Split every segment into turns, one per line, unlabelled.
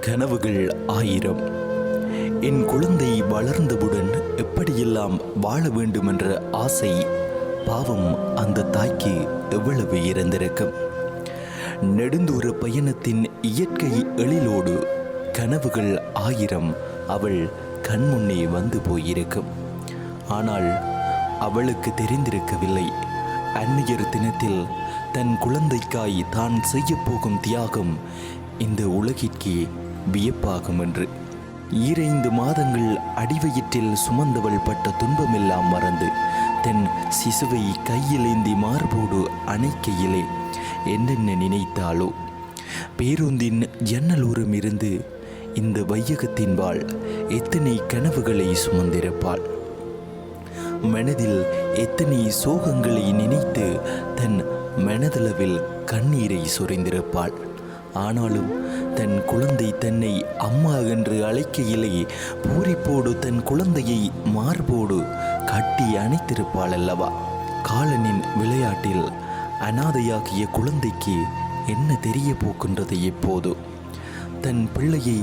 கனவுகள் ஆயிரம். என் குழந்தை வளர்ந்தவுடன் எப்படியெல்லாம் வாழ வேண்டும் என்ற ஆசை பாவம் அந்த தாய்க்கு எவ்வளவு இருந்திருக்கும். நெடுந்தூர பயணத்தின் இயற்கை எழிலோடு கனவுகள் ஆயிரம் அவள் கண்முன்னே வந்து போயிருக்கும். ஆனால் அவளுக்கு தெரிந்திருக்கவில்லை, அந்நியர் தினத்தில் தன் குழந்தைக்காய் தான் செய்ய போகும் தியாகம் இந்த உலகிற்கே வியப்பாகும் என்று. 2 மாதங்கள் அடிவயிற்றில் சுமந்தவள் பட்ட துன்பமெல்லாம் மறந்து தன் சிசுவை கையிலேந்தி மார்போடு அணைக்கையிலே என்னென்ன நினைத்தாளோ. பேருந்தின் ஜன்னலோரம் இருந்து இந்த வையகத்தின் வாழ் எத்தனை கனவுகளை சுமந்திருப்பாள். மனதில் எத்தனை சோகங்களை நினைத்து தன் மனதளவில் கண்ணீரை சொரிந்திருப்பாள். ஆனாலும் தன் குழந்தை தன்னை அம்மா என்று அழைக்கையிலே பூரிப்போடு தன் குழந்தையை மார்போடு கட்டி அணைத்திருப்பாள் அல்லவா. காலனின் விளையாட்டில் அனாதையாகிய குழந்தைக்கு என்ன தெரிய போகின்றது இப்போது? தன் பிள்ளையை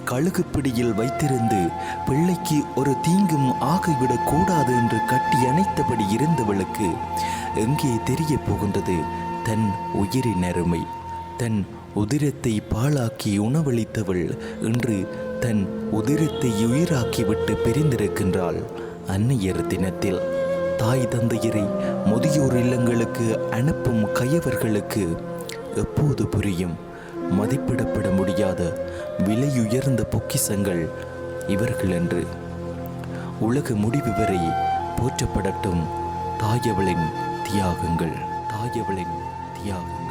கழுகுப்பிடியில் வைத்திருந்து பிள்ளைக்கு ஒரு தீங்கும் ஆகிவிடக் கூடாது என்று கட்டி அணைத்தபடி இருந்தவளுக்கு எங்கே தெரிய போகின்றது தன் உயிரின் அருமை? தன் உதிரத்தை பாழாக்கி உணவளித்தவள் இன்று தன் உதிரத்தை உயிராக்கிவிட்டு பிரிந்திருக்கின்றாள் அந்நியர் தினத்தில். தாய் தந்தையரை முதியோர் இல்லங்களுக்கு அனுப்பும் கயவர்களுக்கு எப்போது புரியும் மதிப்பிடப்பட முடியாத விலையுயர்ந்த பொக்கிசங்கள் இவர்கள் என்று? உலக முடிவு வரை போற்றப்படட்டும் தாயவளின் தியாகங்கள், தாயவளின் தியாகங்கள்.